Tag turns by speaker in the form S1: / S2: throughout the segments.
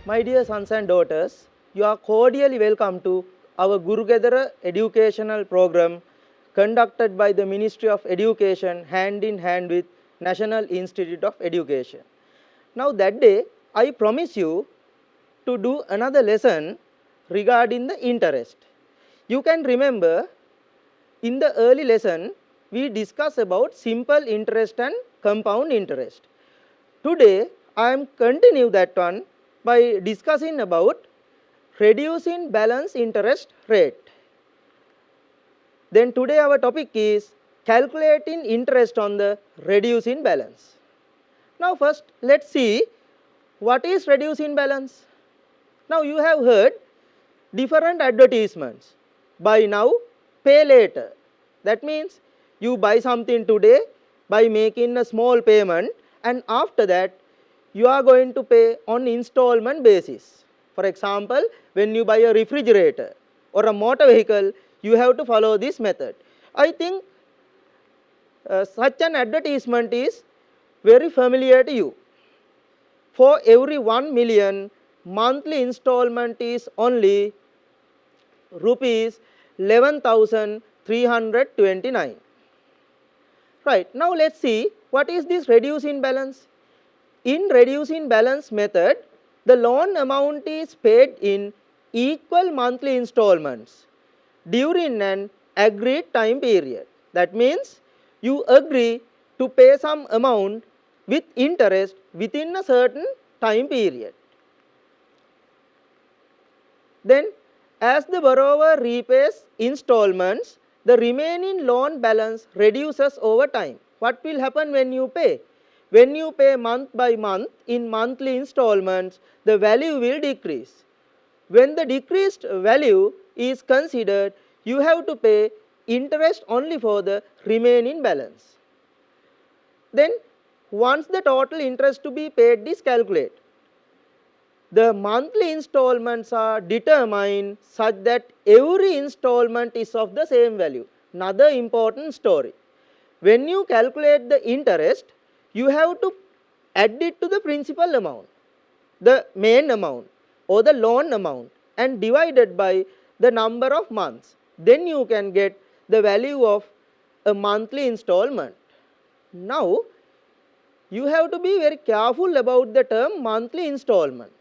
S1: My dear sons and daughters, you are cordially welcome to our Gurugedara educational program conducted by the Ministry of Education hand in hand with National Institute of Education. Now that day, I promise you to do another lesson regarding the interest. You can remember in the early lesson, we discussed about simple interest and compound interest. Today, I am continue that one by discussing about reducing balance interest rate. Then today our topic is calculating interest on the reducing balance. Now first let's see what is reducing balance. Now you have heard different advertisements. Buy now, pay later. That means you buy something today by making a small payment, and after that you are going to pay on installment basis. For example, when you buy a refrigerator or a motor vehicle, you have to follow this method. I think such an advertisement is very familiar to you. For every 1 million, monthly installment is only rupees 11,329. Right, now let's see what is this reducing balance. In reducing balance method, the loan amount is paid in equal monthly installments during an agreed time period. That means you agree to pay some amount with interest within a certain time period. Then as the borrower repays installments, the remaining loan balance reduces over time. What will happen when you pay? When you pay month by month in monthly installments, the value will decrease. When the decreased value is considered, you have to pay interest only for the remaining balance. Then once the total interest to be paid is calculated, the monthly installments are determined such that every installment is of the same value. Another important story. When you calculate the interest, you have to add it to the principal amount, the main amount or the loan amount, and divided by the number of months. Then you can get the value of a monthly installment. Now, you have to be very careful about the term monthly installment.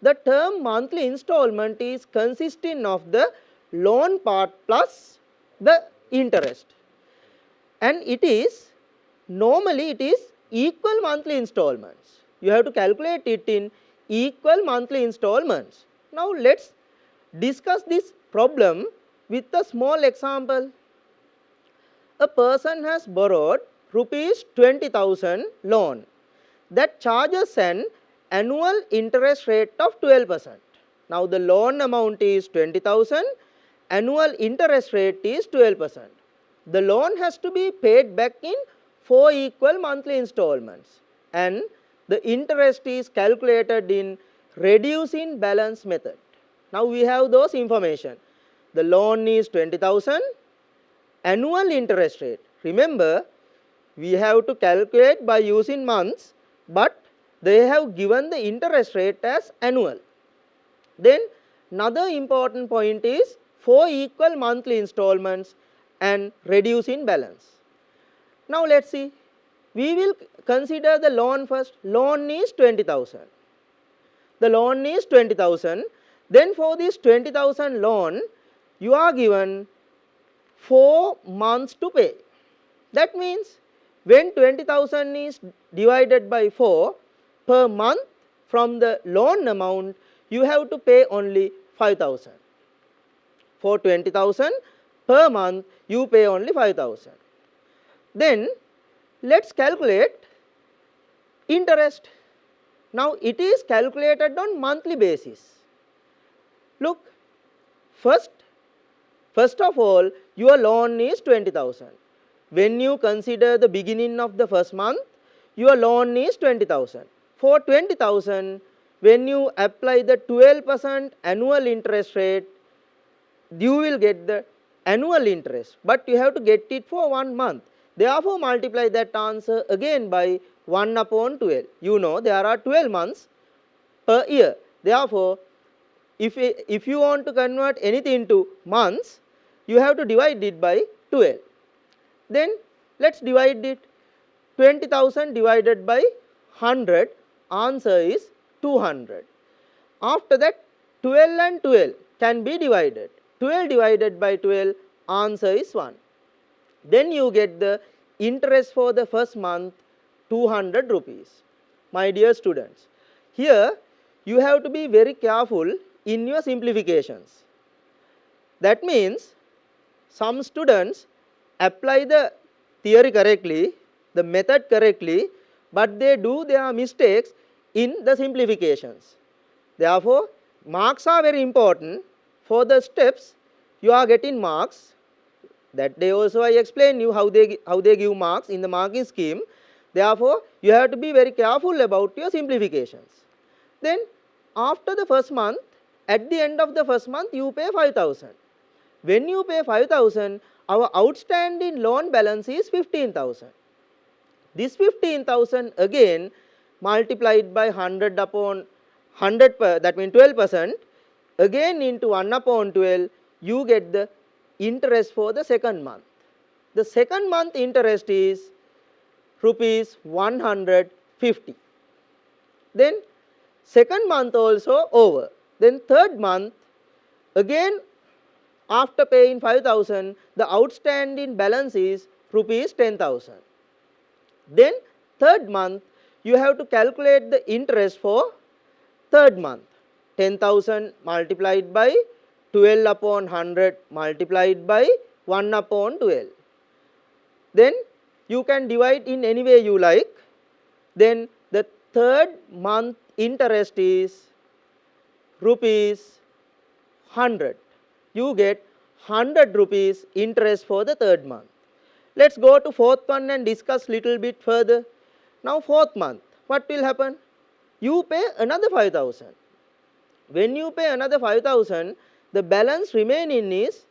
S1: The term monthly installment is consisting of the loan part plus the interest, and it is normally it is equal monthly installments. You have to calculate it in equal monthly installments. Now let's discuss this problem with a small example. A person has borrowed rupees 20,000 loan that charges an annual interest rate of 12%. Now the loan amount is 20,000, annual interest rate is 12%. The loan has to be paid back in 4 equal monthly installments, and the interest is calculated in reducing balance method. Now we have those information. The loan is 20,000, annual interest rate. Remember, we have to calculate by using months, but they have given the interest rate as annual. Then another important point is 4 equal monthly installments and reducing balance. Now let's see. We will consider the loan first. Loan is 20,000. The loan is 20,000. Then for this 20,000 loan, you are given 4 months to pay. That means when 20,000 is divided by 4 per month, from the loan amount you have to pay only 5,000. For 20,000 per month you pay only 5,000. Then let's calculate interest. Now it is calculated on monthly basis. Look, first of all, your loan is 20,000. When you consider the beginning of the first month, your loan is 20,000. For 20,000, when you apply the 12% annual interest rate, you will get the annual interest, but you have to get it for 1 month. Therefore, multiply that answer again by 1 upon 12. You know there are 12 months per year. Therefore, if you want to convert anything to months, you have to divide it by 12. Then let's divide it. 20,000 divided by 100, answer is 200. After that, 12 and 12 can be divided. 12 divided by 12, answer is 1. Then you get the interest for the first month, 200 rupees. My dear students, here you have to be very careful in your simplifications. That means some students apply the theory correctly, the method correctly, but they do their mistakes in the simplifications. Therefore, marks are very important. For the steps, you are getting marks. That day also I explained you how they give marks in the marking scheme. Therefore, you have to be very careful about your simplifications. Then, after the first month, at the end of the first month, you pay 5,000. When you pay 5,000, our outstanding loan balance is 15,000. This 15,000 again multiplied by 100 upon 100, that means 12%, again into 1 upon 12, you get the interest for the second month. The second month interest is rupees 150. Then second month also over. Then third month, again after paying 5,000, the outstanding balance is rupees 10,000. Then third month, you have to calculate the interest for third month. 10,000 multiplied by 12 upon 100 multiplied by 1 upon 12. Then you can divide in any way you like. Then the third month interest is rupees 100. You get 100 rupees interest for the third month. Let's go to fourth one and discuss little bit further. Now fourth month, what will happen? You pay another 5,000. When you pay another 5,000, the balance remaining is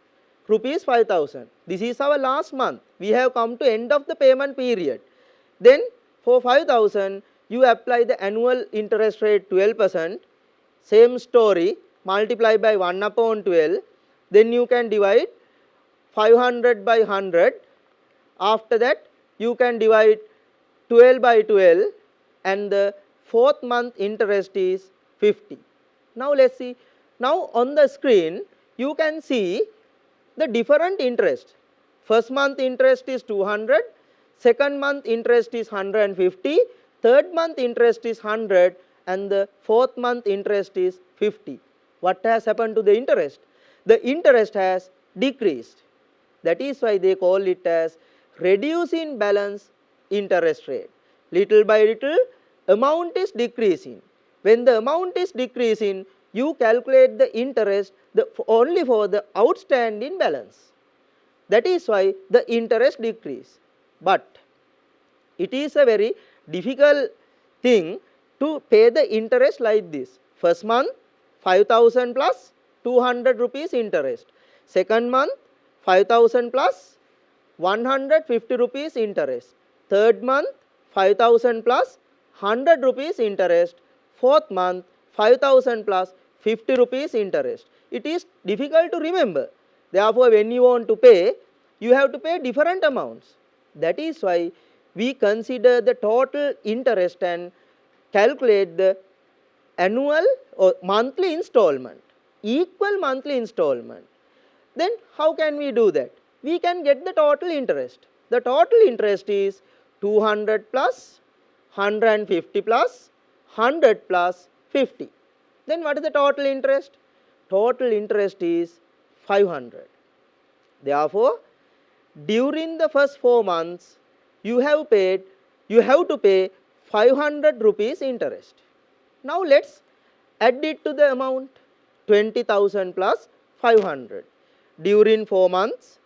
S1: rupees 5,000. This is our last month. We have come to end of the payment period. Then for 5,000, you apply the annual interest rate 12%. Same story, multiply by 1 upon 12. Then you can divide 500 by 100. After that, you can divide 12 by 12, and the fourth month interest is 50. Now let's see. Now on the screen, you can see the different interest. First month interest is 200, second month interest is 150, third month interest is 100, and the fourth month interest is 50. What has happened to the interest? The interest has decreased. That is why they call it as reducing balance interest rate. Little by little, amount is decreasing. When the amount is decreasing, you calculate the interest only for the outstanding balance. That is why the interest decrease. But it is a very difficult thing to pay the interest like this. First month, 5,000 plus 200 rupees interest. Second month, 5,000 plus 150 rupees interest. Third month, 5,000 plus 100 rupees interest. Fourth month, 5,000 plus 50 rupees interest. It is difficult to remember. Therefore, when you want to pay, you have to pay different amounts. That is why we consider the total interest and calculate the annual or monthly installment, equal monthly installment. Then how can we do that? We can get the total interest. The total interest is 200 plus 150 plus 100 plus 50. Then what is the total interest? Total interest is 500. Therefore, during the first 4 months, you have to pay 500 rupees interest. Now let's add it to the amount 20,000 plus 500. During 4 months,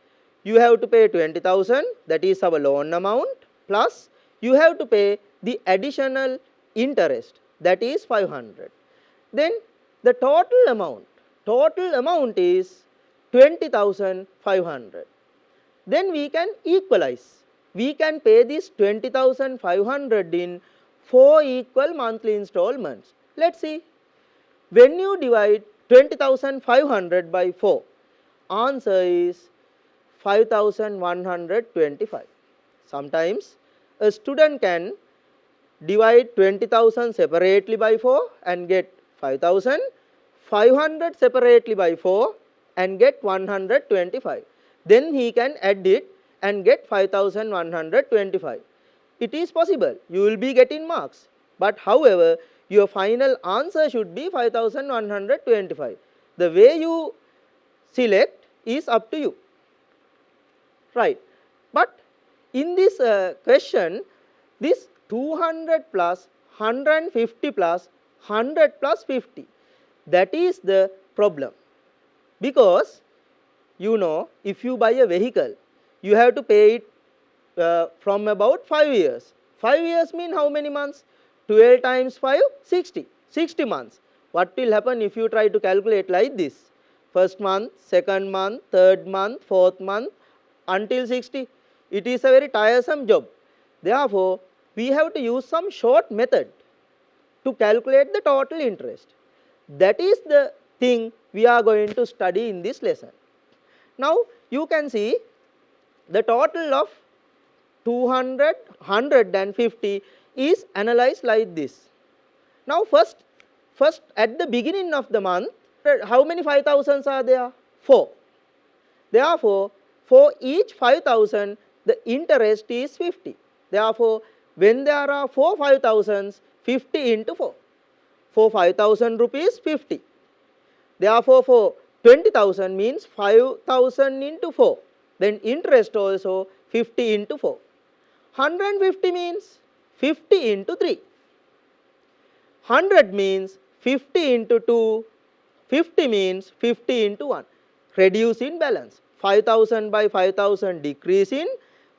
S1: you have to pay 20,000, that is our loan amount, plus you have to pay the additional interest, that is 500. Then the total amount is 20,500. Then we can equalize. We can pay this 20,500 in 4 equal monthly installments. Let's see. When you divide 20,500 by 4, answer is 5,125. Sometimes a student can divide 20,000 separately by 4 and get 5,000, 500 separately by 4 and get 125. Then he can add it and get 5,125. It is possible, you will be getting marks, but however your final answer should be 5,125. The way you select is up to you, right? But in this question, this 200 plus 150 plus 100 plus 50, that is the problem, because you know, if you buy a vehicle, you have to pay it from about 5 years. 5 years mean how many months? 12 times 5, 60. 60 months. What will happen if you try to calculate like this? First month, second month, third month, fourth month until 60. It is a very tiresome job. Therefore, we have to use some short method to calculate the total interest. That is the thing we are going to study in this lesson. Now, you can see the total of 200, 150 is analyzed like this. Now, first at the beginning of the month, how many 5,000s are there? 4. Therefore, for each 5,000, the interest is 50. Therefore, when there are 4 5,000s, 50 into 4. For 5,000 rupees, 50. Therefore, for 20,000 means 5,000 into 4. Then interest also 50 into 4. 150 means 50 into 3. 100 means 50 into 2. 50 means 50 into 1. Reduce in balance. 5,000 by 5,000 decreasing,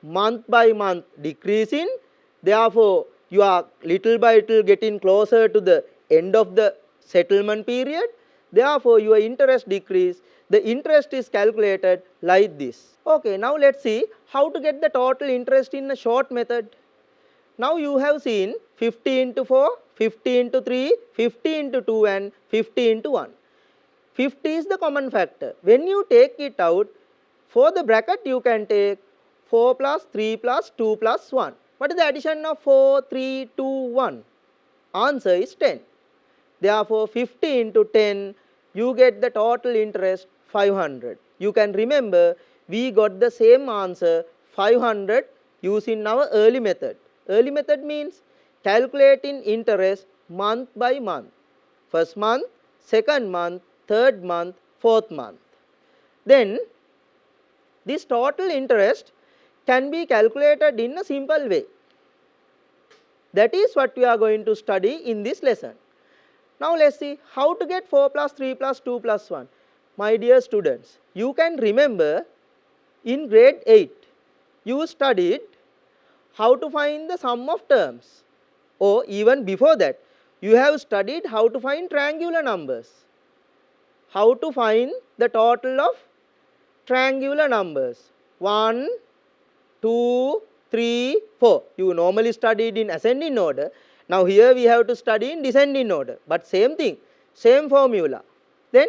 S1: month by month decreasing. Therefore, you are little by little getting closer to the end of the settlement period. Therefore, your interest decrease. The interest is calculated like this. Okay, now let's see how to get the total interest in a short method. Now you have seen 50 into 4, 50 into 3, 50 into 2 and 50 into 1. 50 is the common factor. When you take it out, for the bracket you can take 4 plus 3 plus 2 plus 1. What is the addition of 4, 3, 2, 1? Answer is 10. Therefore, 50 into 10, you get the total interest 500. You can remember we got the same answer 500 using our early method. Early method means calculating interest month by month. First month, second month, third month, fourth month. Then this total interest can be calculated in a simple way. That is what we are going to study in this lesson. Now let's see how to get 4 plus 3 plus 2 plus 1. My dear students, you can remember in grade 8, you studied how to find the sum of terms, or even before that, you have studied how to find triangular numbers. How to find the total of triangular numbers. 1, 2, 3, 4. You normally studied in ascending order. Now here we have to study in descending order, but same thing, same formula. Then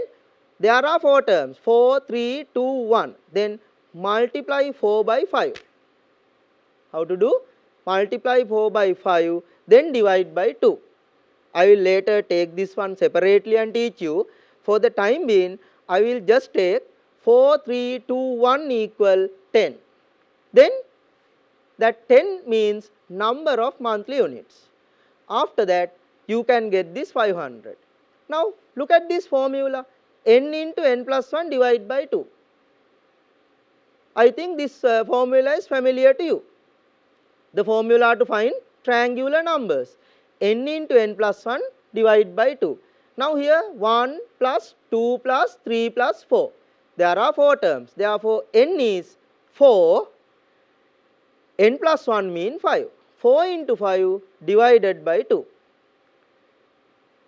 S1: there are 4 terms, 4, 3, 2, 1. Then multiply 4 by 5. How to do? Multiply 4 by 5, then divide by 2. I will later take this one separately and teach you. For the time being, I will just take 4, 3, 2, 1 equal 10. Then that 10 means number of monthly units. After that, you can get this 500. Now, look at this formula. N into n plus 1 divided by 2. I think this formula is familiar to you. The formula to find triangular numbers. N into n plus 1 divided by 2. Now here 1 plus 2 plus 3 plus 4. There are 4 terms. Therefore, n is 4. N plus 1 means 5. 4 into 5 divided by 2.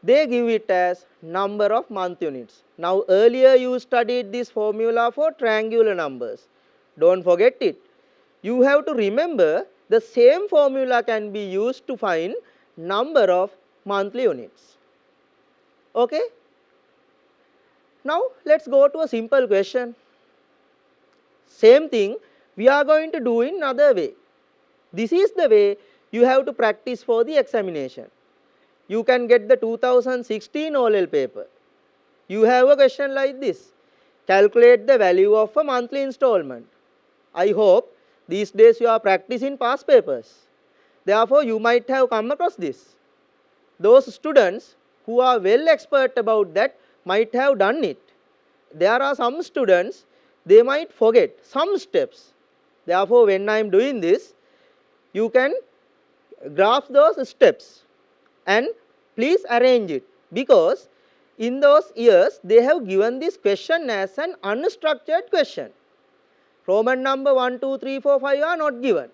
S1: They give it as number of month units. Now earlier you studied this formula for triangular numbers. Don't forget it. You have to remember the same formula can be used to find number of monthly units. Okay? Now let's go to a simple question. Same thing we are going to do in another way. This is the way you have to practice for the examination. You can get the 2016 OLL paper. You have a question like this. Calculate the value of a monthly installment. I hope these days you are practicing past papers. Therefore, you might have come across this. Those students who are well expert about that might have done it. There are some students, they might forget some steps. Therefore, when I am doing this, you can grasp those steps and please arrange it, because in those years they have given this question as an unstructured question. Roman number 1, 2, 3, 4, 5 are not given.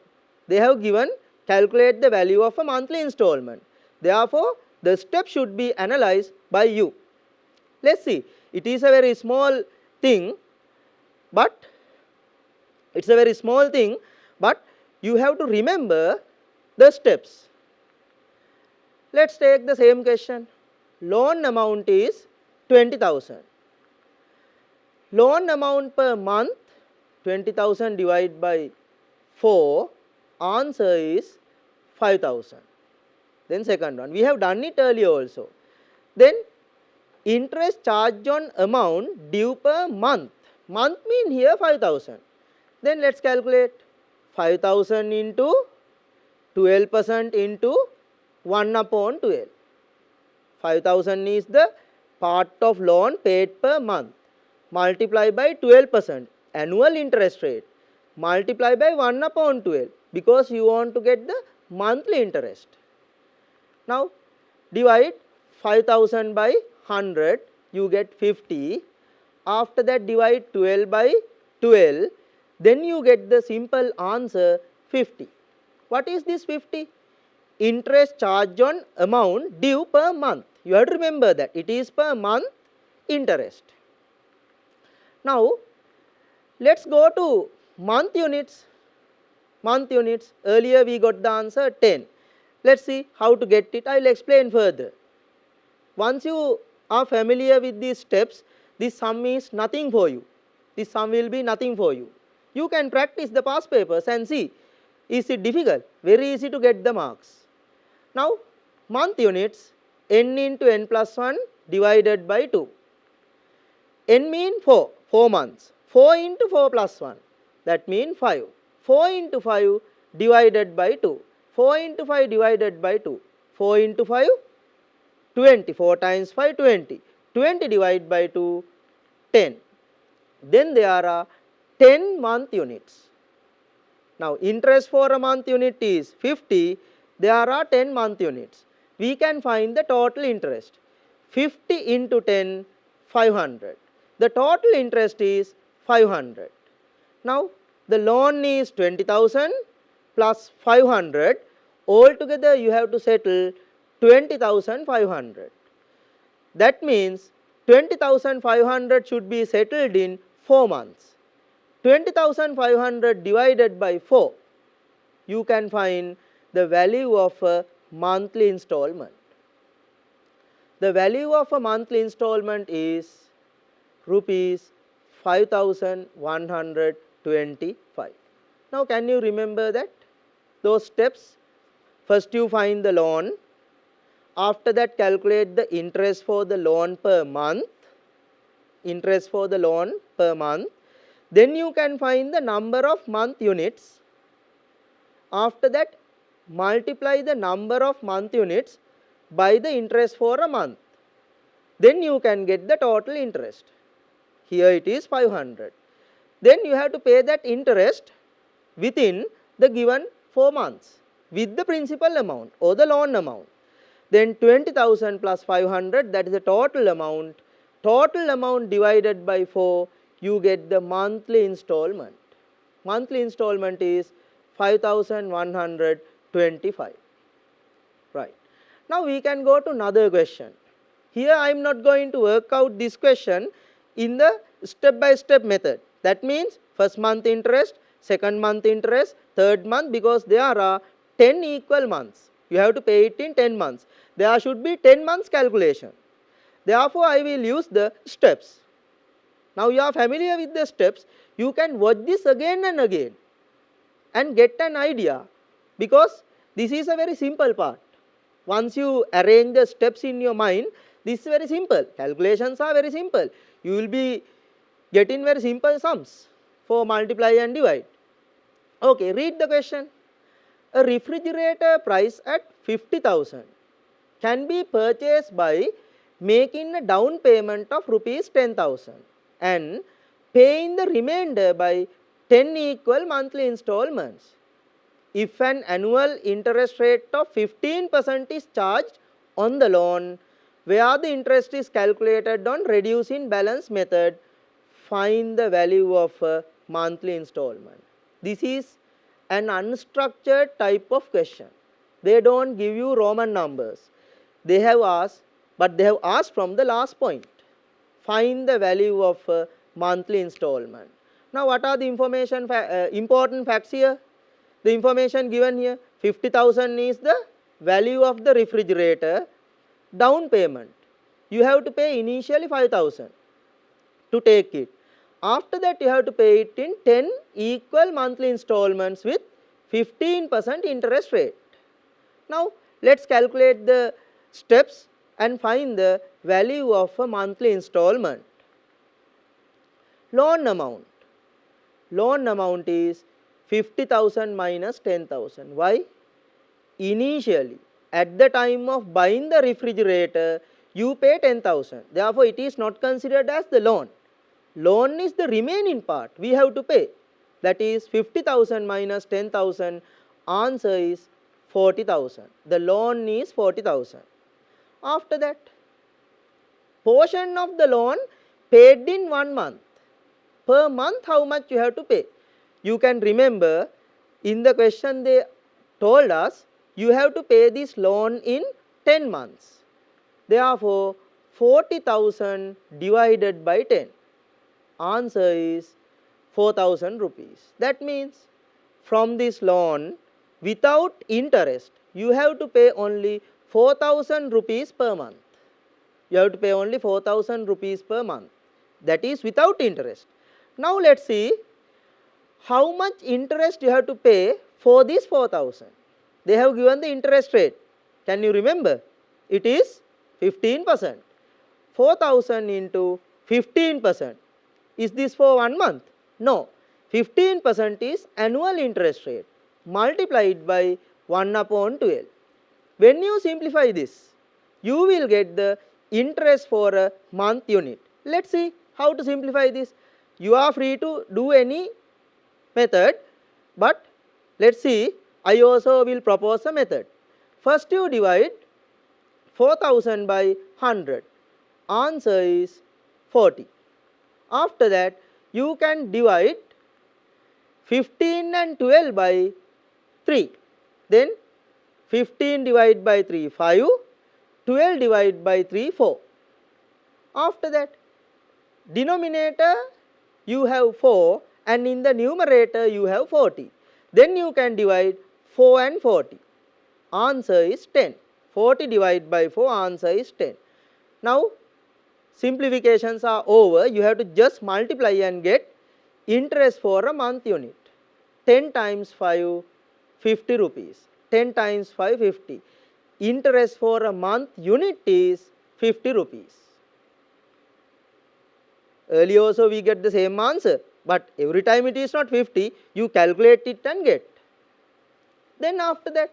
S1: They have given calculate the value of a monthly installment. Therefore, the step should be analyzed by you. Let's see. It is a very small thing, but it's a very small thing, but you have to remember the steps. Let's take the same question. Loan amount is 20,000. Loan amount per month 20,000 divided by 4, answer is 5,000. Then second one, we have done it earlier also. Then interest charged on amount due per month. Month mean here 5,000. Then let's calculate 5,000 into 12% into 1 upon 12. 5,000 is the part of loan paid per month. Multiply by 12%. Annual interest rate. Multiply by 1 upon 12. Because you want to get the monthly interest. Now divide 5,000 by 100. You get 50. After that divide 12 by 12. Then you get the simple answer 50. What is this 50? Interest charged on amount due per month. You have to remember that it is per month interest. Now let's go to month units. Month units. Earlier we got the answer 10. Let's see how to get it. I will explain further. Once you are familiar with these steps, this sum is nothing for you. This sum will be nothing for you. You can practice the past papers and see, is it difficult? Very easy to get the marks. Now month units, n into n plus 1 divided by 2. N mean 4, 4 months. 4 into 4 plus 1, that means 5. 4 into 5 divided by 2. 4 into 5 divided by 2. 4 into 5, 20. 4 times 5, 20. 20 divided by 2, 10. Then there are 10 month units. Now interest for a month unit is 50. There are 10 month units. We can find the total interest. 50 into 10, 500. The total interest is 500. Now the loan is 20,000 plus 500. Altogether you have to settle 20,500. That means 20,500 should be settled in 4 months. 20,500 divided by 4. You can find the value of a monthly installment. The value of a monthly installment is rupees 5,125. Now can you remember that? Those steps. First you find the loan. After that calculate the interest for the loan per month. Interest for the loan per month. Then you can find the number of month units. After that multiply the number of month units by the interest for a month. Then you can get the total interest. Here it is 500. Then you have to pay that interest within the given 4 months with the principal amount or the loan amount. Then 20,000 plus 500, that is the total amount. Total amount divided by 4, you get the monthly installment. Monthly installment is 5,125. Right. Now we can go to another question. Here I am not going to work out this question in the step by step method. That means first month interest, second month interest, third month, because there are 10 equal months. You have to pay it in 10 months. There should be 10 months calculation. Therefore I will use the steps. Now you are familiar with the steps, you can watch this again and again and get an idea, because this is a very simple part. Once you arrange the steps in your mind, this is very simple. Calculations are very simple. You will be getting very simple sums for multiply and divide. Okay, read the question. A refrigerator price at 50,000 can be purchased by making a down payment of rupees 10,000 and paying the remainder by 10 equal monthly installments. If an annual interest rate of 15% is charged on the loan, where the interest is calculated on reducing balance method, find the value of a monthly installment. This is an unstructured type of question. They don't give you Roman numbers. They have asked, but they have asked from the last point. Find the value of a monthly installment. Now what are the important facts here? The information given here, 50,000 is the value of the refrigerator. Down payment, you have to pay initially 5,000 to take it. After that you have to pay it in 10 equal monthly installments with 15% interest rate. Now let's calculate the steps and find the value of a monthly installment. Loan amount. Loan amount is 50,000 minus 10,000. Why? Initially, at the time of buying the refrigerator, you pay 10,000. Therefore, it is not considered as the loan. Loan is the remaining part we have to pay. That is 50,000 minus 10,000. Answer is 40,000. The loan is 40,000. After that, portion of the loan paid in 1 month. Per month, how much you have to pay? You can remember in the question they told us you have to pay this loan in 10 months. Therefore, 40,000 divided by 10. Answer is 4,000 rupees. That means from this loan without interest you have to pay only 4,000 rupees per month. You have to pay only 4,000 rupees per month. That is without interest. Now let's see how much interest you have to pay for this 4,000. They have given the interest rate. Can you remember? It is 15%. 4,000 into 15%. Is this for 1 month? No. 15% is annual interest rate multiplied by 1 upon 12. When you simplify this, you will get the interest for a month unit. Let's see how to simplify this. You are free to do any method, but let's see, I also will propose a method. First you divide 4,000 by 100. Answer is 40. After that you can divide 15 and 12 by 3. Then 15 divided by 3, 5. 12 divided by 3, 4. After that, denominator you have 4 and in the numerator you have 40. Then you can divide 4 and 40. Answer is 10. 40 divided by 4, answer is 10. Now simplifications are over. You have to just multiply and get interest for a month unit. 10 times 5, 50 rupees. 10 times 5, 50. Interest for a month unit is 50 rupees. Earlier also we get the same answer, but every time it is not 50, you calculate it and get. Then after that,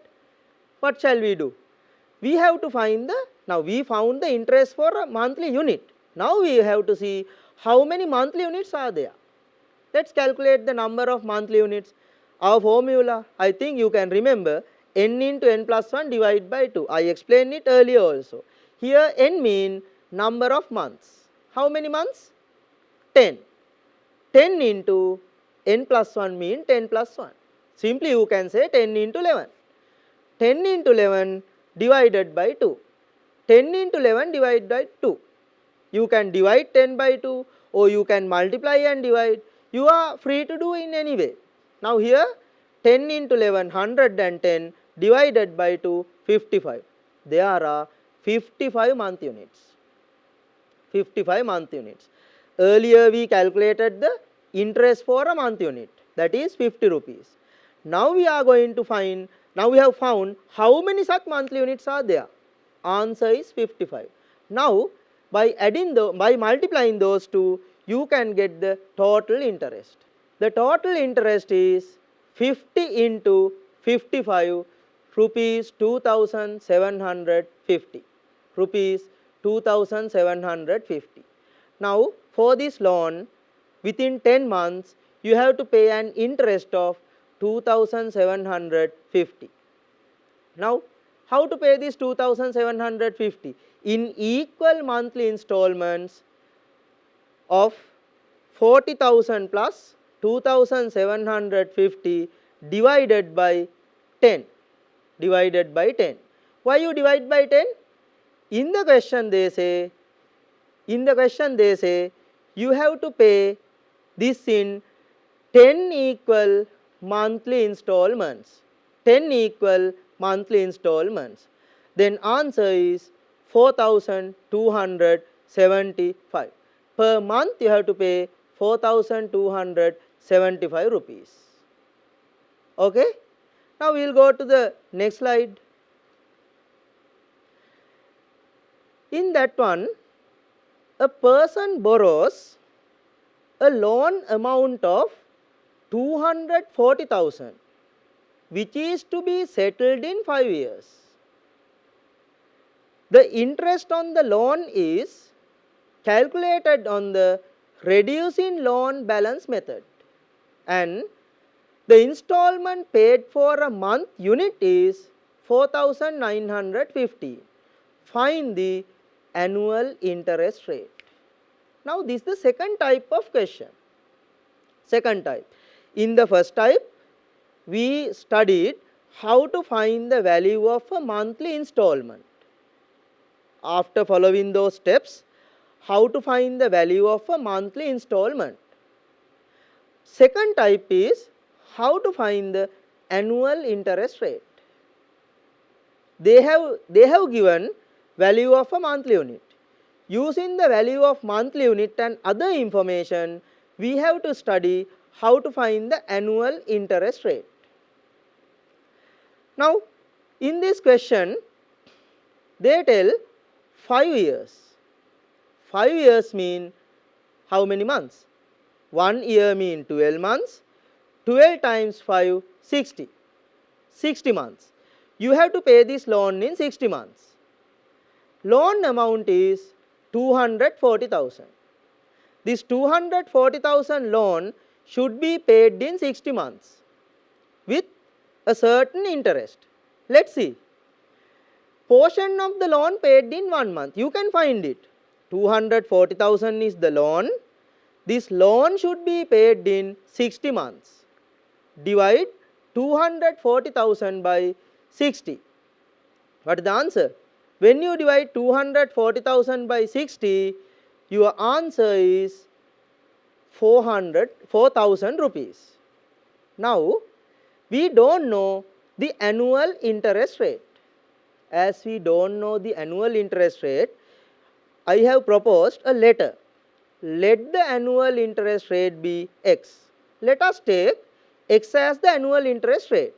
S1: what shall we do? We have to find the, now we found the interest for a monthly unit. Now we have to see how many monthly units are there. Let's calculate the number of monthly units. Our formula, I think you can remember, n into n plus 1 divided by 2. I explained it earlier also. Here n mean number of months. How many months? 10. 10 into n plus 1 mean 10 plus 1. Simply you can say 10 into 11. 10 into 11 divided by 2. 10 into 11 divided by 2. You can divide 10 by 2 or you can multiply and divide. You are free to do in any way. Now here 10 into 11, 110 divided by 2, 55. There are 55 month units. 55 month units. Earlier we calculated the interest for a month unit, that is 50 rupees. Now we are going to find, now we have found how many such monthly units are there. Answer is 55. Now by multiplying those two, you can get the total interest. The total interest is 50 into 55, rupees 2750. Rupees 2750. Now for this loan, within 10 months you have to pay an interest of 2750. Now how to pay this 2750? In equal monthly installments of 40,000 plus 2750 divided by 10. Divided by 10. Why you divide by 10? In the question they say you have to pay this in 10 equal monthly installments. 10 equal monthly installments. Then answer is 4,275. Per month you have to pay 4,275 rupees. Okay? Now we will go to the next slide. In that one, a person borrows a loan amount of 240,000, which is to be settled in 5 years. The interest on the loan is calculated on the reducing loan balance method, and the installment paid for a month unit is 4,950. Find the annual interest rate. Now this is the second type of question. Second type. In the first type, we studied how to find the value of a monthly installment. After following those steps, how to find the value of a monthly installment. Second type is how to find the annual interest rate. They have given value of a monthly unit. Using the value of monthly unit and other information, we have to study how to find the annual interest rate. Now in this question they tell 5 years. 5 years mean how many months? 1 year mean 12 months. 12 times 5, 60. 60 months. You have to pay this loan in 60 months. Loan amount is 240,000. This 240,000 loan should be paid in 60 months with a certain interest. Let's see. Portion of the loan paid in 1 month. You can find it. 240,000 is the loan. This loan should be paid in 60 months. Divide 240,000 by 60. What is the answer? When you divide 240,000 by 60, your answer is 4,000 rupees. Now, we don't know the annual interest rate. As we don't know the annual interest rate, I have proposed a letter. Let the annual interest rate be X. Let us take X as the annual interest rate,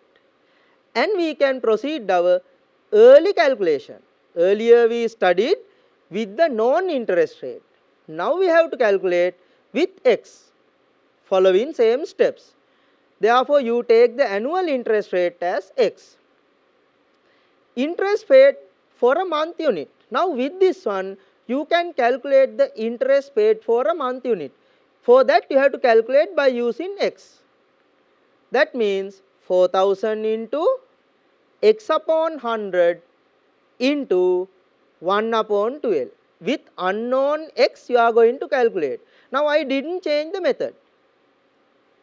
S1: and we can proceed our early calculation. Earlier we studied with the non-interest rate. Now we have to calculate with X, following same steps. Therefore, you take the annual interest rate as X. Interest paid for a month unit. Now with this one, you can calculate the interest paid for a month unit. For that you have to calculate by using X. That means 4,000 into X upon 100 into 1 upon 12. With unknown X you are going to calculate. Now I didn't change the method.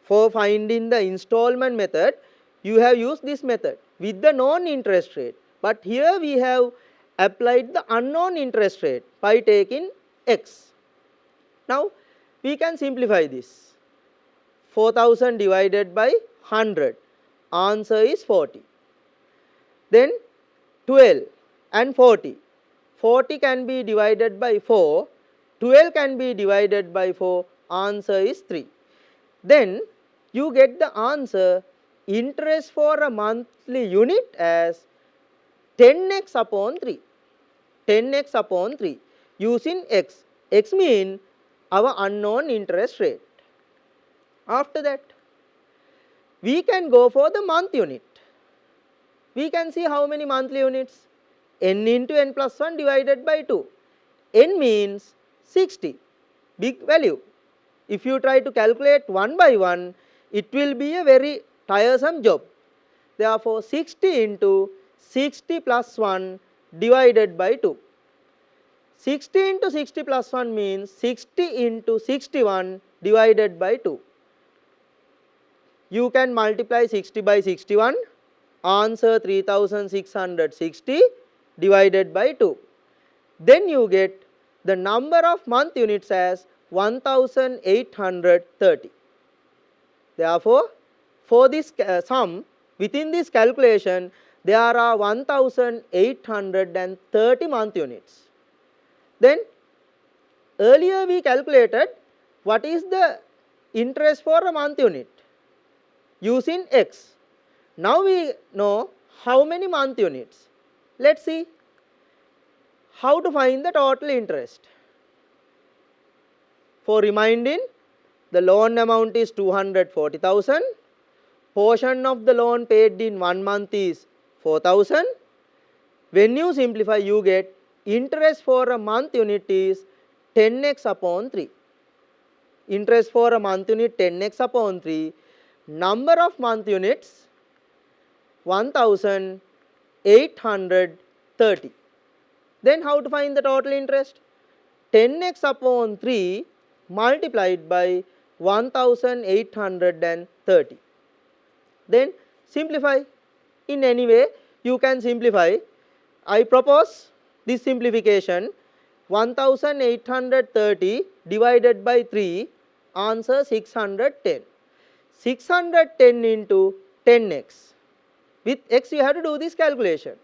S1: For finding the installment method, you have used this method with the non-interest rate. But here we have applied the unknown interest rate by taking X. Now we can simplify this. 4,000 divided by 100. Answer is 40. Then 12 and 40. 40 can be divided by 4. 12 can be divided by 4, answer is 3. Then you get the answer interest for a monthly unit as 10x upon 3. 10x upon 3 using x. X means our unknown interest rate. After that, we can go for the month unit. We can see how many monthly units. N into n plus 1 divided by 2. N means 60, big value. If you try to calculate one by one, it will be a very tiresome job. Therefore, 60 into 60 plus 1 divided by 2. 60 into 60 plus 1 means 60 into 61 divided by 2. You can multiply 60 by 61, answer 3660 divided by 2. Then you get the number of month units as 1830. Therefore, for this sum, within this calculation, there are 1830 month units. Then, earlier we calculated what is the interest for a month unit using x. Now we know how many month units. Let's see how to find the total interest. For reminding, the loan amount is 240,000. Portion of the loan paid in 1 month is 4,000. When you simplify, you get interest for a month unit is 10x upon 3. Interest for a month unit 10x upon 3. Number of month units 1830. Then how to find the total interest? 10x upon 3 multiplied by 1830. Then simplify. In any way you can simplify. I propose this simplification. 1830 divided by 3, answer 610. 610 into 10x. With x you have to do this calculation.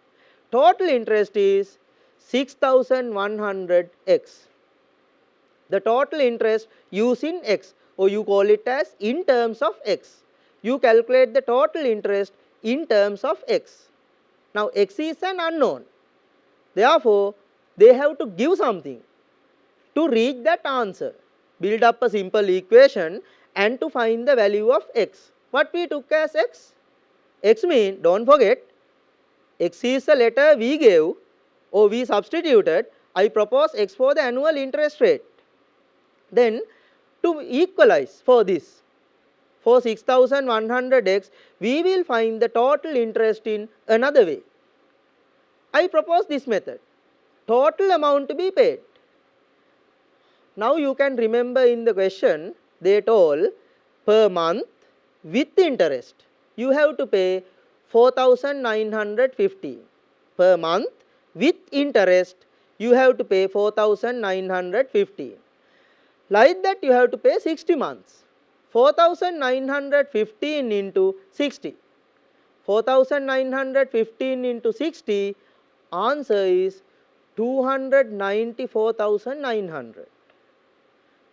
S1: Total interest is 6100x. The total interest using x, or you call it as in terms of x. You calculate the total interest in terms of x. Now x is an unknown. Therefore, they have to give something to reach that answer. Build up a simple equation and to find the value of x. What we took as x? X means, don't forget, x is the letter we gave or we substituted. I propose x for the annual interest rate. Then to equalize for this, for 6100x, we will find the total interest in another way. I propose this method. Total amount to be paid. Now you can remember in the question, they told per month with interest, you have to pay 4950. Per month with interest, you have to pay 4950. Like that you have to pay 60 months. 4915 into 60. 4915 into 60, answer is 294,900.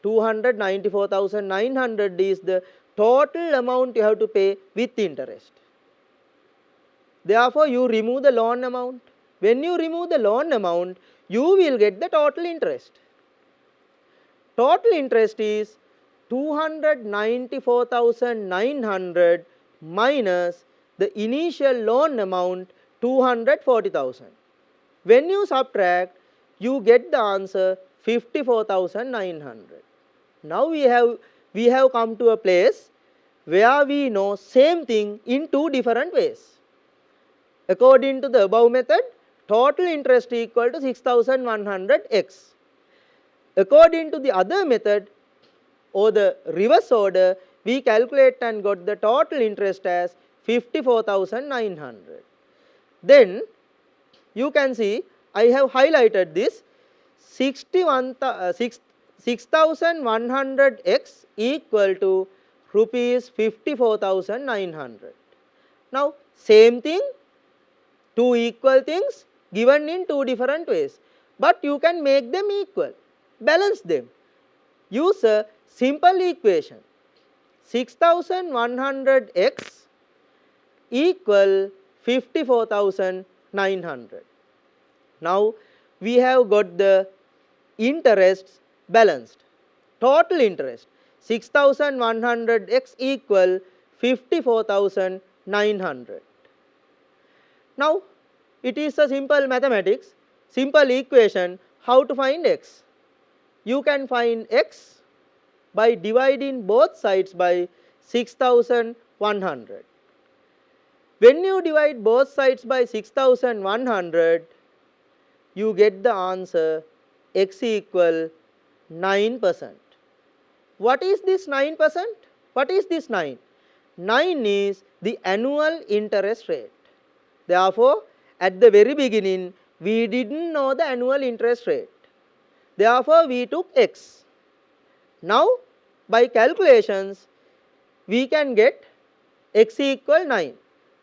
S1: 294,900 is the total amount you have to pay with interest. Therefore, you remove the loan amount. When you remove the loan amount, you will get the total interest. Total interest is 294,900 minus the initial loan amount 240,000. When you subtract, you get the answer 54,900. Now we have come to a place where we know same thing in two different ways. According to the above method, total interest equal to 6100x. According to the other method or the reverse order, we calculate and got the total interest as 54,900. Then you can see I have highlighted this 6100x equal to rupees 54,900. Now same thing, two equal things given in two different ways, but you can make them equal. balance them. Use a simple equation. 6100x equal 54,900. Now we have got the interests balanced. Total interest 6100x equal 54,900. Now it is a simple mathematics, simple equation. How to find x? You can find x by dividing both sides by 6100. When you divide both sides by 6100, you get the answer x equal 9%. What is this 9%? What is this 9? 9 is the annual interest rate. Therefore, at the very beginning, we didn't know the annual interest rate. Therefore, we took x. Now, by calculations, we can get x equal 9.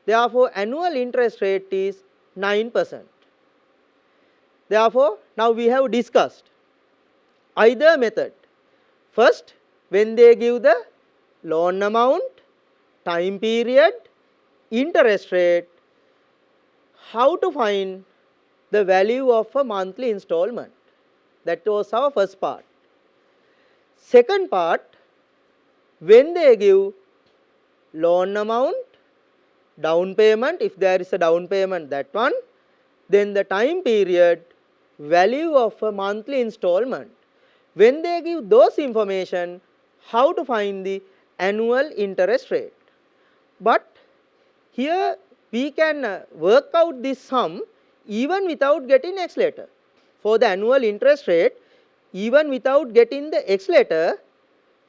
S1: Therefore, annual interest rate is 9%. Therefore, now we have discussed either method. First, when they give the loan amount, time period, interest rate, how to find the value of a monthly installment. That was our first part. Second part, when they give loan amount, down payment, if there is a down payment, that one, then the time period, value of a monthly installment. When they give those information, how to find the annual interest rate. But here we can work out this sum even without getting X letter. For the annual interest rate, even without getting the X letter,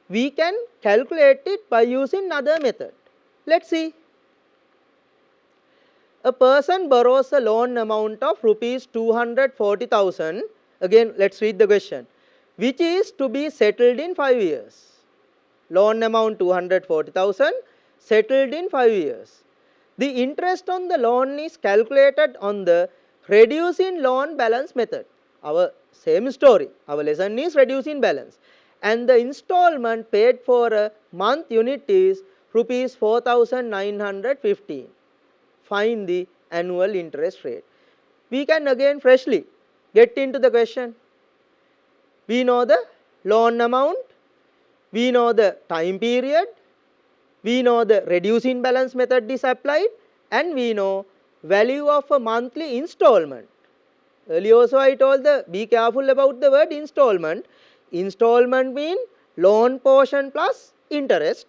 S1: we can calculate it by using another method. Let's see. A person borrows a loan amount of rupees 240,000. Again, let's read the question. Which is to be settled in 5 years. Loan amount 240,000 settled in 5 years. The interest on the loan is calculated on the reducing loan balance method. Our same story. Our lesson is reducing balance. And the installment paid for a month unit is rupees 4,915. Find the annual interest rate. We can again freshly get into the question. We know the loan amount, we know the time period, we know the reducing balance method is applied, and we know value of a monthly installment. Earlier also I told be careful about the word installment. Installment means loan portion plus interest,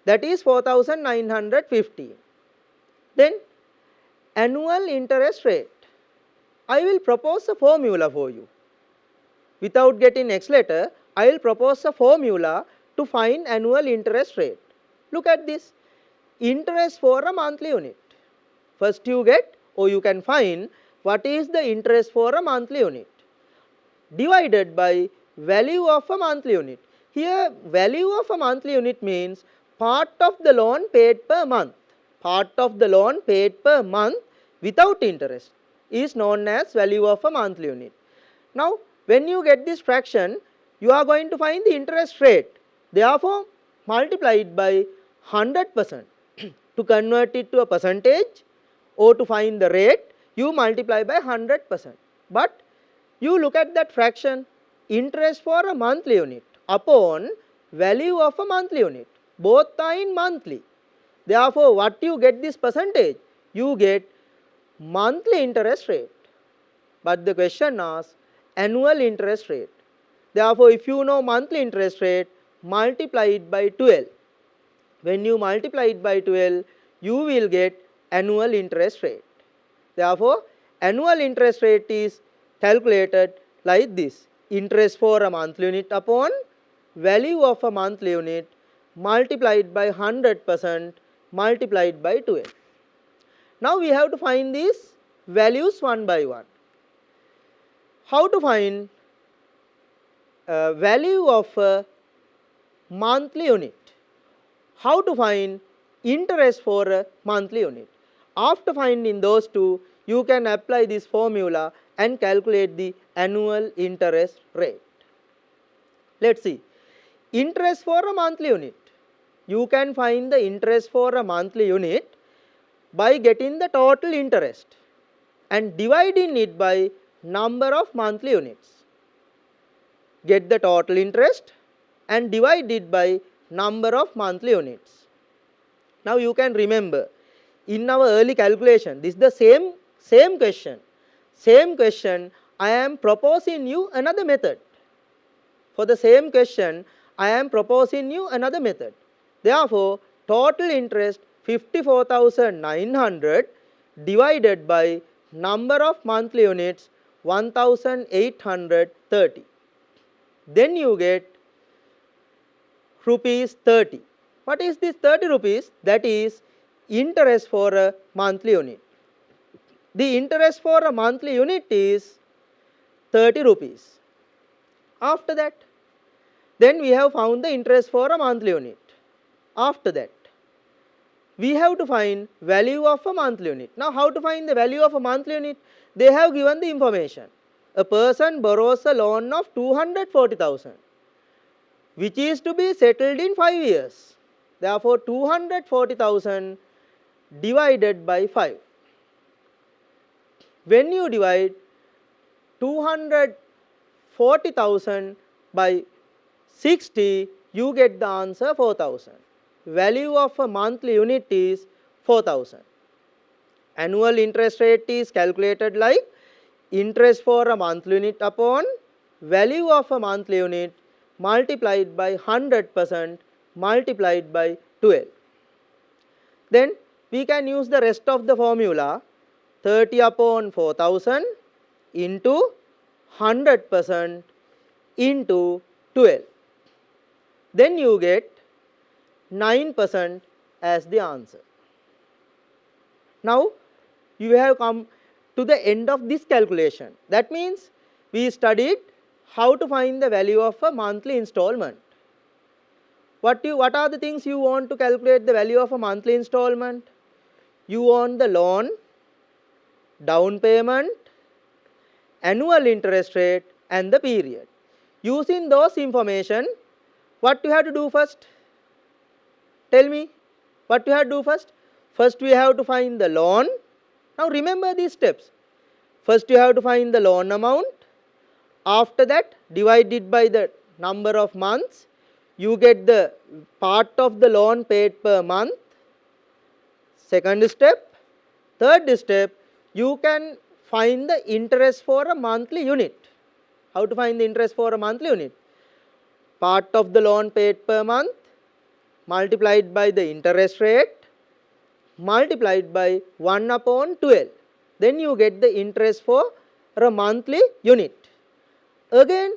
S1: that is 4,950. Then annual interest rate. I will propose a formula for you. Without getting X letter, I will propose a formula to find annual interest rate. Look at this. Interest for a monthly unit. First you get, or you can find, what is the interest for a monthly unit divided by value of a monthly unit. Here value of a monthly unit means part of the loan paid per month. Part of the loan paid per month without interest is known as value of a monthly unit. Now, when you get this fraction, you are going to find the interest rate. Therefore, multiply it by 100%. To convert it to a percentage or to find the rate, you multiply by 100%. But you look at that fraction, interest for a monthly unit upon value of a monthly unit. Both are in monthly. Therefore, what you get this percentage? You get monthly interest rate. But the question asks annual interest rate. Therefore, if you know monthly interest rate, multiply it by 12. When you multiply it by 12, you will get annual interest rate. Therefore, annual interest rate is calculated like this. Interest for a monthly unit upon value of a monthly unit multiplied by 100% multiplied by 12. Now we have to find these values one by one. How to find value of a monthly unit? How to find interest for a monthly unit? After finding those two, you can apply this formula and calculate the annual interest rate. Let's see. Interest for a monthly unit. You can find the interest for a monthly unit by getting the total interest and dividing it by number of monthly units. Get the total interest and divide it by number of monthly units. Now you can remember, in our early calculation, this is the same question. Same question, I am proposing you another method. For the same question, I am proposing you another method. Therefore, total interest 54,900 divided by number of monthly units 1,830. Then you get rupees 30. What is this 30 rupees? That is interest for a monthly unit. The interest for a monthly unit is 30 rupees. After that, then we have found the interest for a monthly unit. After that, we have to find value of a monthly unit. Now, how to find the value of a monthly unit? They have given the information. A person borrows a loan of 240,000, which is to be settled in 5 years. Therefore, 240,000 divided by 5. When you divide 240,000 by 60, you get the answer 4,000. Value of a monthly unit is 4,000. Annual interest rate is calculated like interest for a monthly unit upon value of a monthly unit multiplied by 100% multiplied by 12. Then we can use the rest of the formula, 30 upon 4,000 into 100% into 12. Then you get 9% as the answer. Now you have come to the end of this calculation. That means we studied how to find the value of a monthly installment. What are the things you want to calculate the value of a monthly installment? You want the loan, down payment, annual interest rate and the period. Using those information, what you have to do first? Tell me, what you have to do first? First we have to find the loan. Now remember these steps. First you have to find the loan amount. After that, divide it by the number of months. You get the part of the loan paid per month. Second step. Third step, you can find the interest for a monthly unit. How to find the interest for a monthly unit? Part of the loan paid per month multiplied by the interest rate multiplied by 1 upon 12. Then you get the interest for a monthly unit. Again,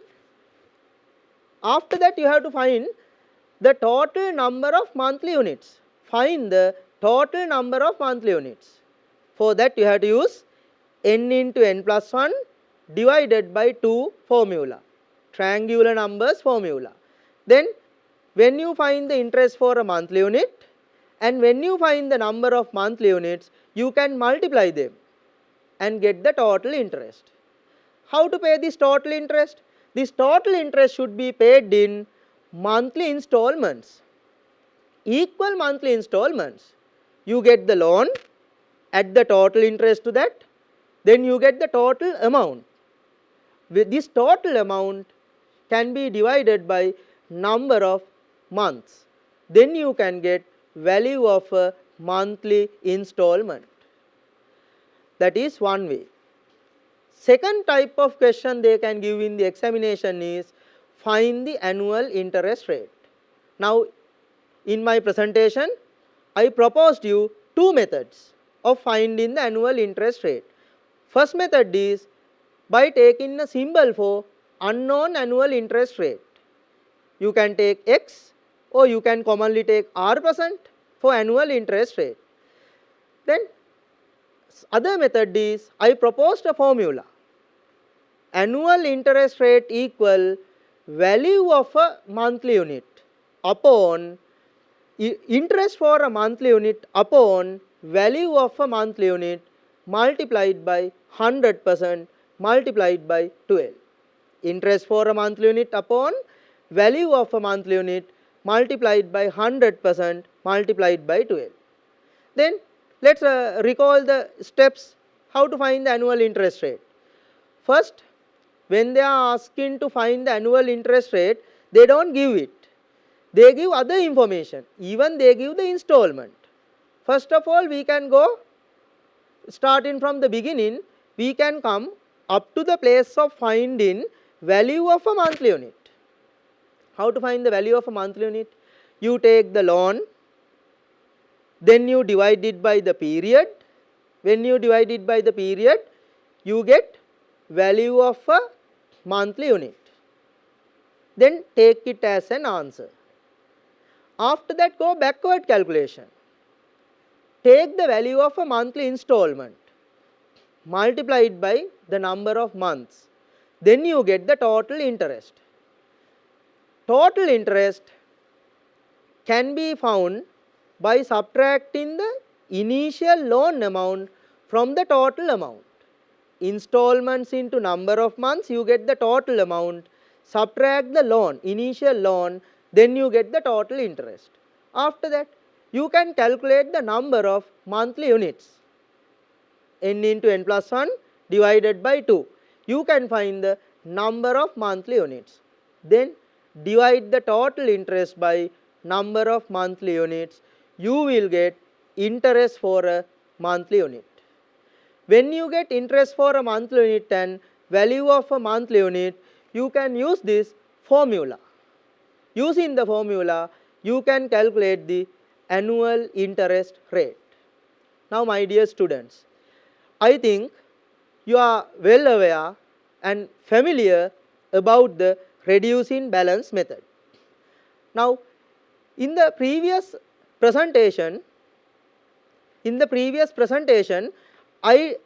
S1: after that you have to find the total number of monthly units. Find the total number of monthly units. For that you have to use n into n plus 1 divided by 2 formula, triangular numbers formula. Then when you find the interest for a monthly unit and when you find the number of monthly units, you can multiply them and get the total interest. How to pay this total interest? This total interest should be paid in monthly installments, equal monthly installments. You get the loan, add the total interest to that, then you get the total amount. With this total amount can be divided by number of months. Then you can get value of a monthly installment. That is one way. Second type of question they can give in the examination is find the annual interest rate. Now in my presentation I proposed you two methods of finding the annual interest rate. First method is by taking a symbol for unknown annual interest rate. You can take X or you can commonly take R% for annual interest rate. Then other method is I proposed a formula. Annual interest rate equal value of a monthly unit upon interest for a monthly unit upon value of a monthly unit multiplied by 100% multiplied by 12. Interest for a monthly unit upon value of a monthly unit multiplied by 100% multiplied by 12. Then let's recall the steps how to find the annual interest rate. First, when they are asking to find the annual interest rate, they don't give it. They give other information, even they give the installment. First of all, we can go starting from the beginning, we can come up to the place of finding value of a monthly unit. How to find the value of a monthly unit? You take the loan, then you divide it by the period. When you divide it by the period, you get value of a monthly unit. Then take it as an answer. After that, go backward calculation. Take the value of a monthly installment, multiply it by the number of months. Then you get the total interest. Total interest can be found by subtracting the initial loan amount from the total amount. Installments into number of months, you get the total amount. Subtract the loan, initial loan, then you get the total interest. After that, you can calculate the number of monthly units. N into n plus 1 divided by 2. You can find the number of monthly units. Then divide the total interest by number of monthly units. You will get interest for a monthly unit. When you get interest for a monthly unit and value of a monthly unit, you can use this formula. Using the formula, you can calculate the annual interest rate. Now, my dear students, I think you are well aware and familiar about the reducing balance method. Now, in the previous presentation, I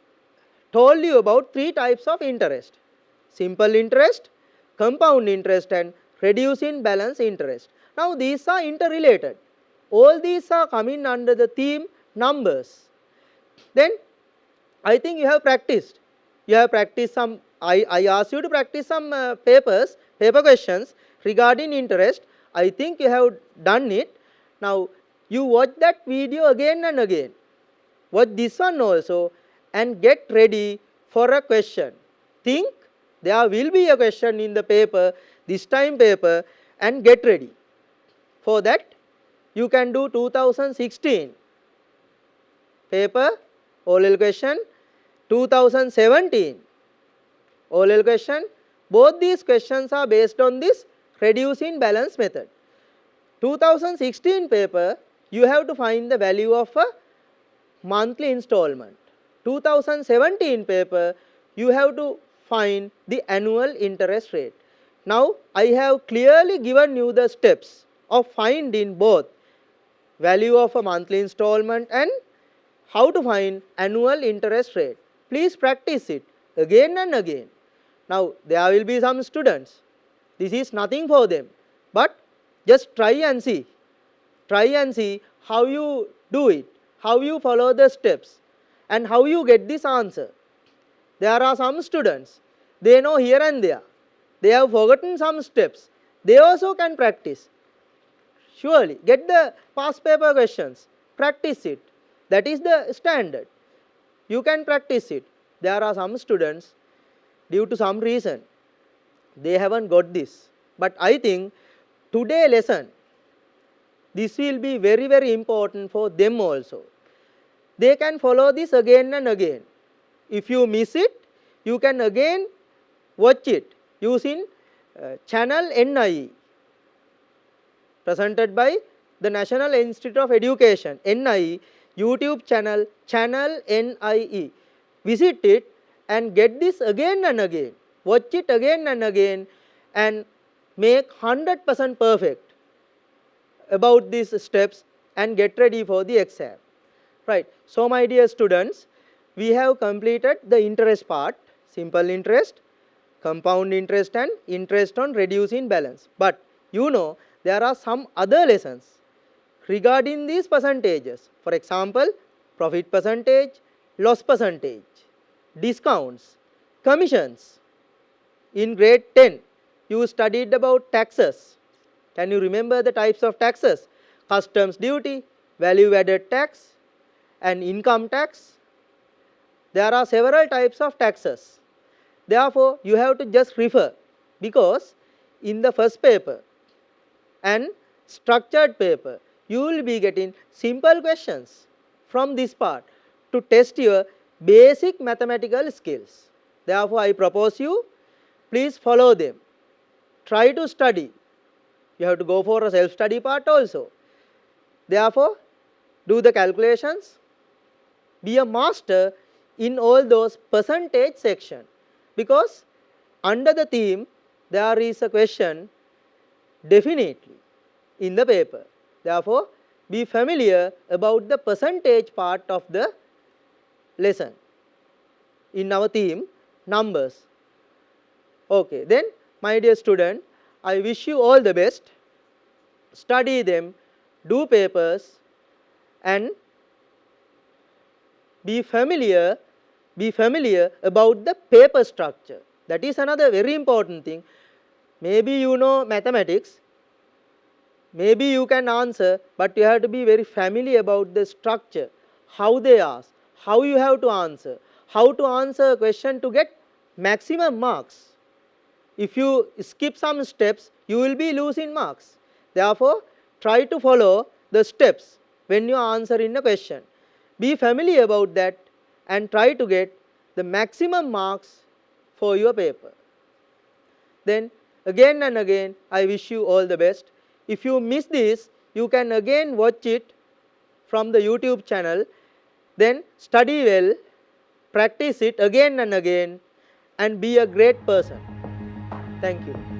S1: told you about three types of interest: simple interest, compound interest and reducing balance interest. Now, these are interrelated. All these are coming under the theme numbers. Then I think you have practiced. You have practiced some, I asked you to practice some paper questions regarding interest. I think you have done it. Now, you watch that video again and again. Watch this one also and get ready for a question. Think there will be a question in the paper, this time paper, and get ready. For that, you can do 2016 paper oral question, 2017 oral question. Both these questions are based on this reducing balance method. 2016 paper, you have to find the value of a monthly installment. 2017 paper, you have to find the annual interest rate. Now, I have clearly given you the steps of finding both value of a monthly installment and how to find annual interest rate. Please practice it again and again. Now, there will be some students, this is nothing for them, but just try and see how you do it, how you follow the steps and how you get this answer. There are some students, they know here and there, they have forgotten some steps, they also can practice. Surely get the past paper questions, practice it, that is the standard. You can practice it. There are some students, due to some reason, they haven't got this. But I think today lesson, this will be very, very important for them also. They can follow this again and again. If you miss it, you can again watch it using channel NIE, presented by the National Institute of Education, NIE, YouTube channel, channel NIE. Visit it and get this again and again. Watch it again and again and make 100% perfect about these steps and get ready for the exam. Right. So, my dear students, we have completed the interest part, simple interest, compound interest and interest on reducing balance. But you know, there are some other lessons regarding these percentages. For example, profit percentage, loss percentage, discounts, commissions. In grade 10, you studied about taxes. Can you remember the types of taxes? Customs duty, value added tax, and income tax. There are several types of taxes. Therefore, you have to just refer, because in the first paper and structured paper, you will be getting simple questions from this part to test your basic mathematical skills. Therefore, I propose you, please follow them. Try to study. You have to go for a self-study part also. Therefore, do the calculations. Be a master in all those percentage section, because under the theme there is a question definitely in the paper. Therefore, be familiar about the percentage part of the lesson in our theme numbers. Okay, then my dear student, I wish you all the best. Study them, do papers, and be familiar about the paper structure. That is another very important thing. Maybe you know mathematics, maybe you can answer, but you have to be very familiar about the structure, how they ask, how you have to answer a question to get maximum marks. If you skip some steps, you will be losing marks. Therefore, try to follow the steps when you answer in a question. Be familiar about that and try to get the maximum marks for your paper. Then again and again, I wish you all the best. If you miss this, you can again watch it from the YouTube channel. Then study well, practice it again and again, and be a great person. Thank you.